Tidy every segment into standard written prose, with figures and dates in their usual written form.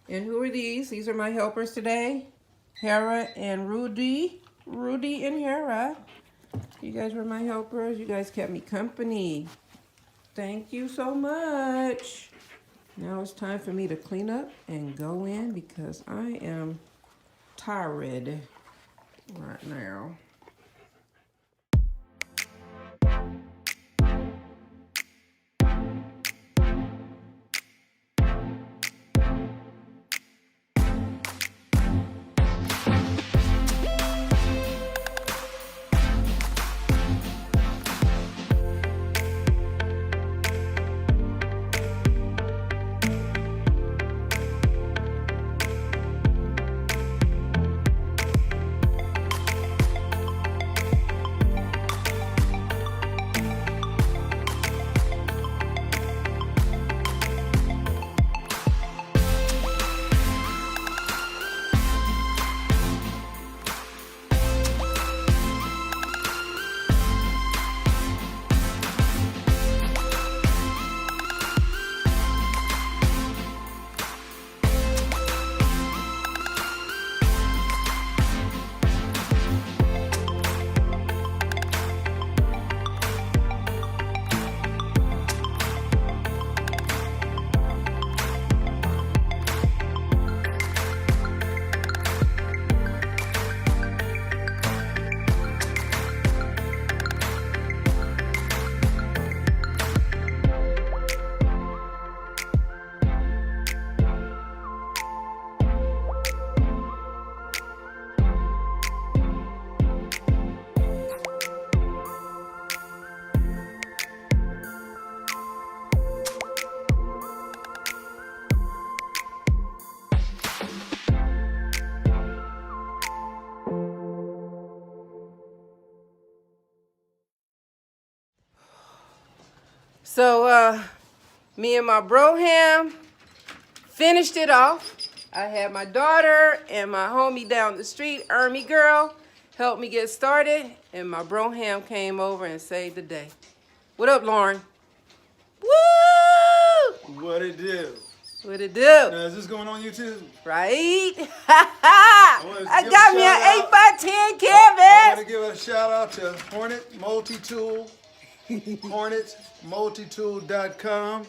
And who are these? These are my helpers today. Hera and Rudy. Rudy and Hera. You guys were my helpers. You guys kept me company. Thank you so much. Now it's time for me to clean up and go in because I am tired right now. So, me and my broham finished it off. I had my daughter and my homie down the street, Ermy girl, helped me get started, and my broham came over and saved the day. What up, Lauren? Woo! What it do? What it do? Now, is this going on YouTube? Right? I got me an 8x10 canvas. I want to give a shout out to Hornet Multi-Tool, hornetmultitool.com.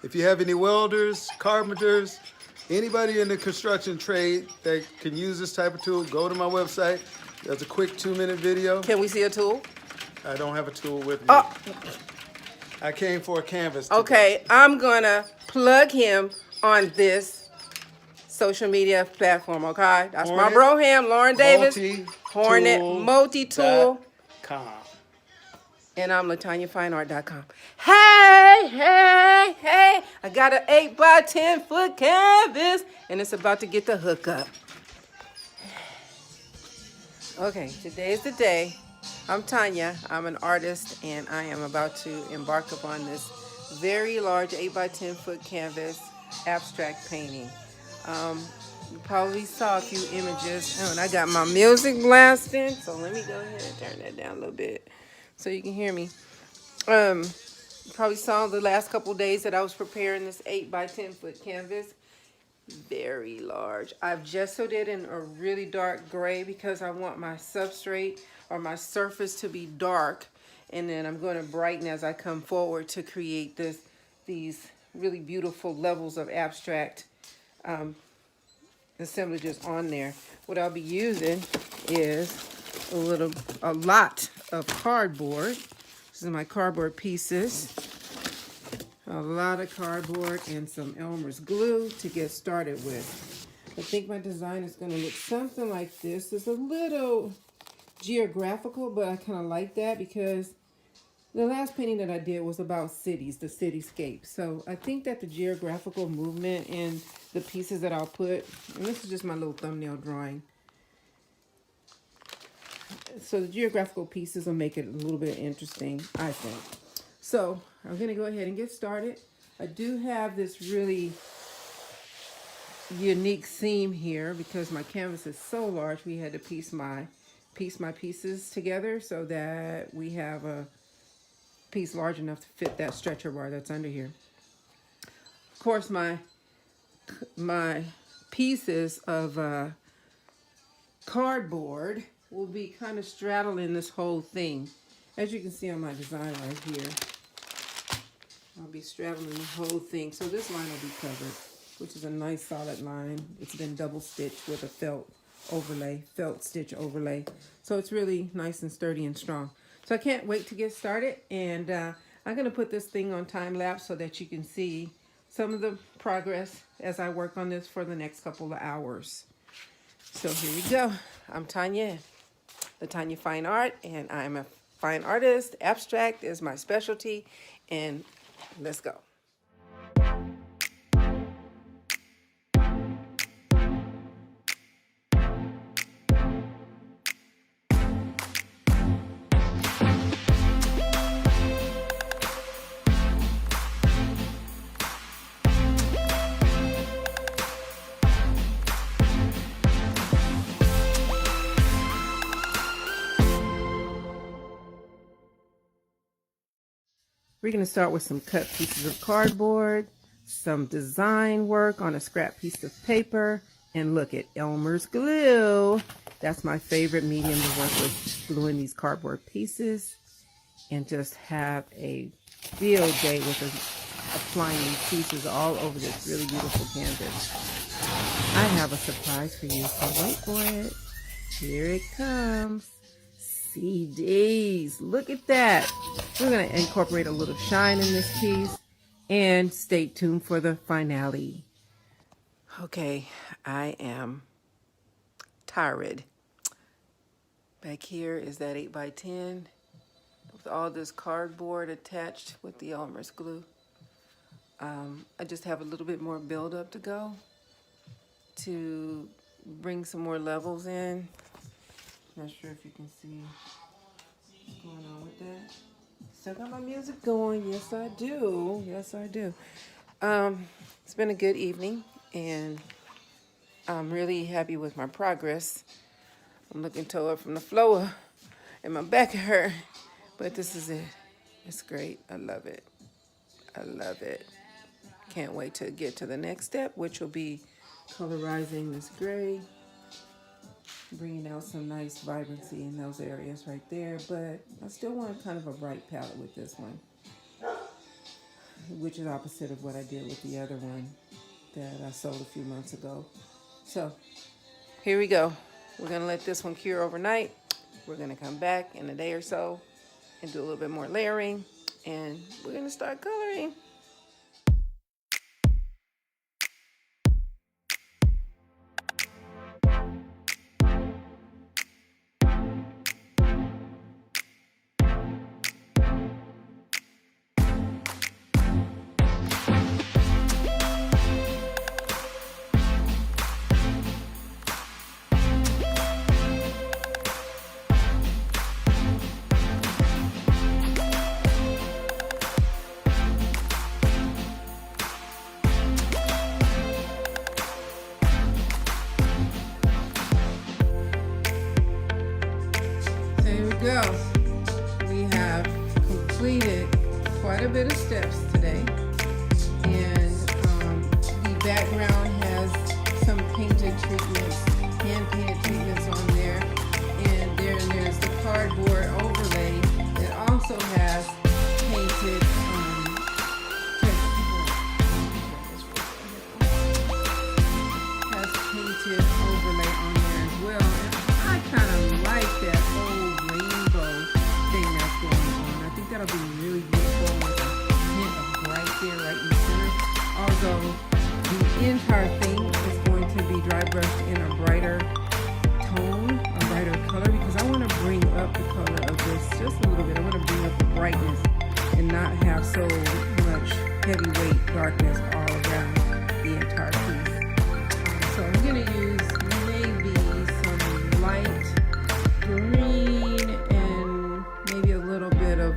If you have any welders, carpenters, anybody in the construction trade that can use this type of tool, go to my website. There's a quick 2-minute video. Can we see a tool? I don't have a tool with me. Oh. I came for a canvas today. Okay, I'm gonna plug him on this social media platform, okay? That's my broham, Lauren Davis. Hornet Multi-Tool.com. And I'm LatanyaFineArt.com. Hey, I got an 8x10 foot canvas and it's about to get the hook up. Okay, today's the day. I'm Tanya, I'm an artist, and I am about to embark upon this very large 8x10 foot canvas abstract painting. You probably saw a few images. Oh, and I got my music blasting, so let me go ahead and turn that down a little bit so you can hear me. You probably saw the last couple days that I was preparing this 8x10 foot canvas. Very large. I've gessoed it in a really dark gray because I want my substrate or my surface to be dark, and then I'm going to brighten as I come forward to create these really beautiful levels of abstract assemblages on there. What I'll be using is a lot of cardboard. This is my cardboard pieces. A lot of cardboard and some Elmer's glue to get started with. I think my design is going to look something like this. It's a little geographical, but I kind of like that because the last painting that I did was about cities, the cityscape. So I think that the geographical movement in the pieces that I'll put, and this is just my little thumbnail drawing. So the geographical pieces will make it a little bit interesting, I think. So I'm going to go ahead and get started. I do have this really unique theme here because my canvas is so large. We had to piece my pieces together so that we have a piece large enough to fit that stretcher bar that's under here. Of course, my my pieces of cardboard will be kind of straddling this whole thing. As you can see on my design right here, I'll be straddling the whole thing. So this line will be covered, which is a nice solid line. It's been double stitched with a felt stitch overlay. So it's really nice and sturdy and strong. So I can't wait to get started. And I'm gonna put this thing on time lapse so that you can see some of the progress as I work on this for the next couple of hours. So here we go. I'm Tanya, the Tanya Fine Art, and I'm a fine artist. Abstract is my specialty, and let's go. We're going to start with some cut pieces of cardboard, some design work on a scrap piece of paper, and look at Elmer's glue. That's my favorite medium to work with, gluing these cardboard pieces, and just have a field day with applying these pieces all over this really beautiful canvas. I have a surprise for you, so wait for it. Here it comes. CDs. Look at that. We're going to incorporate a little shine in this piece, and stay tuned for the finale. Okay, I am tired. Back here is that 8x10 with all this cardboard attached with the Elmer's glue. I just have a little bit more build-up to go to bring some more levels in. Not sure if you can see what's going on with that. Still got my music going. Yes, I do. Yes, I do. It's been a good evening, and I'm really happy with my progress. I'm looking toward from the floor, and my back hurt, but this is it. It's great. I love it. I love it. Can't wait to get to the next step, which will be colorizing this gray, bringing out some nice vibrancy in those areas right there. But I still want kind of a bright palette with this one, which is opposite of what I did with the other one that I sold a few months ago. So here we go. We're gonna let this one cure overnight. We're gonna come back in a day or so and do a little bit more layering, and we're gonna start coloring. Go. We have completed quite a bit of steps today, and the background has some painted treatments, hand painted treatments on there, and there's the cardboard overlay that also has painted overlay on there as well. And I kind of like that whole that'll be really beautiful with a hint of bright there right in the center. Although the entire thing is going to be dry brushed in a brighter tone, a brighter color, because I want to bring up the color of this just a little bit. I want to bring up the brightness and not have so much heavyweight darkness all around the entire piece. So I'm going to use maybe some light green and maybe a little bit of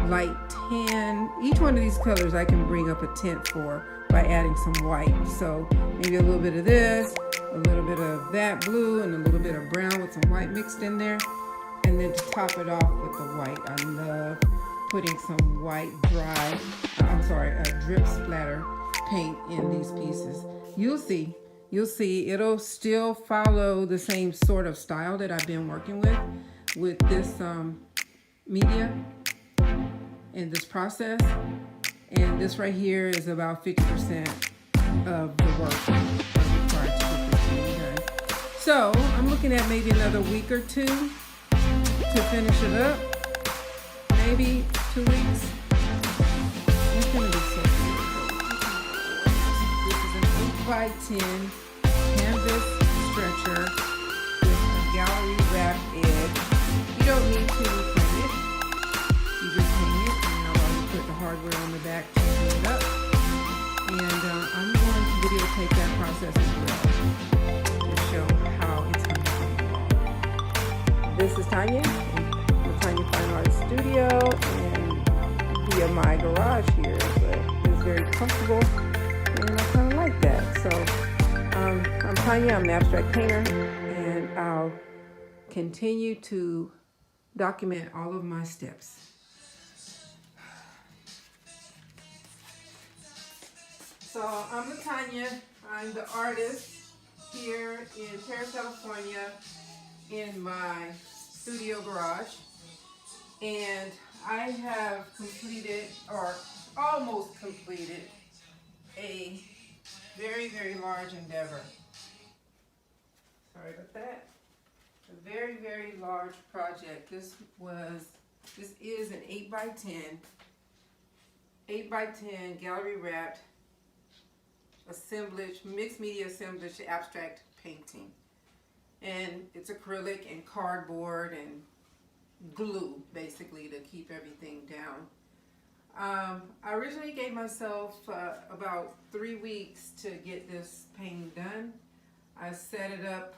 light tan. Each one of these colors I can bring up a tint for by adding some white. So maybe a little bit of this, a little bit of that blue, and a little bit of brown with some white mixed in there. And then to top it off with the white, I love putting some white drip splatter paint in these pieces. you'll see. You'll see it'll still follow the same sort of style that I've been working with this media and this process. And this right here is about 50% of the work that's required to get this thing done. So I'm looking at maybe another week or two to finish it up. Maybe 2 weeks. It's gonna be so beautiful. This is an 8x10 canvas stretcher with a gallery wrapped edge. You don't need to frame it. You just hang it, and I'll already put the hardware on the back to do it up. And I'm going to videotape that process as well to show how it's going to come along. This is Tanya in the Tanya Fine Art Studio, and via my garage here, but it's very comfortable, and I kind of like that. So I'm Tanya, I'm an abstract painter, and I'll continue to document all of my steps. So I'm Latanya. I'm the artist here in Paris, California, in my studio garage, and I have completed, or almost completed, a very, very large endeavor. Sorry about that. A very, very large project. This is an 8x10 gallery wrapped assemblage, mixed media assemblage abstract painting. And it's acrylic and cardboard and glue, basically, to keep everything down. I originally gave myself about 3 weeks to get this painting done. I set it up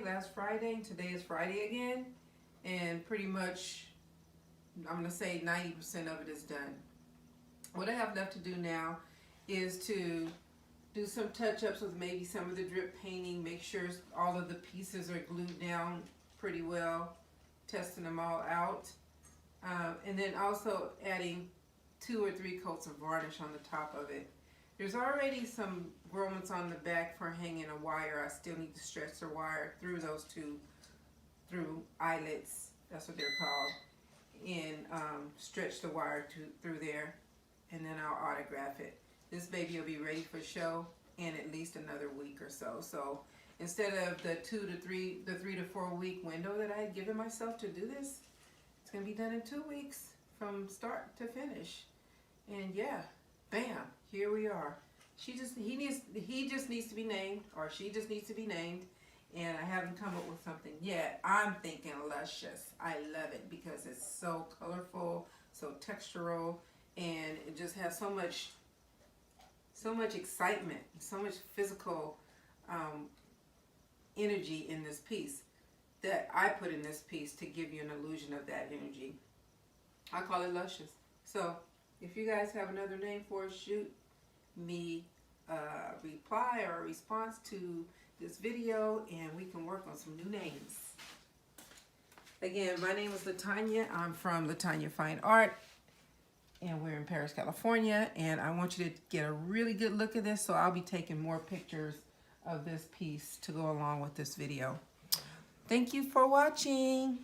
last Friday, and today is Friday again, and pretty much, I'm going to say 90% of it is done. What I have left to do now is to do some touch-ups with maybe some of the drip painting, make sure all of the pieces are glued down pretty well, testing them all out, and then also adding 2 or 3 coats of varnish on the top of it. There's already some gromets on the back for hanging a wire. I still need to stretch the wire through those through eyelets, that's what they're called, and stretch the wire through there, and then I'll autograph it. This baby will be ready for show in at least another week or so. So instead of the 3 to 4 week window that I had given myself to do this, it's gonna be done in 2 weeks from start to finish. And yeah, bam, here we are. He just needs to be named, or she just needs to be named, and I haven't come up with something yet. I'm thinking luscious. I love it because it's so colorful, so textural, and it just has so much excitement, so much physical energy in this piece that I put in this piece to give you an illusion of that energy. I call it luscious. So if you guys have another name for it, shoot me a reply or a response to this video, and we can work on some new names. Again, my name is Latanya. I'm from Latanya Fine Art, and we're in Paris, California, and I want you to get a really good look at this, so I'll be taking more pictures of this piece to go along with this video. Thank you for watching.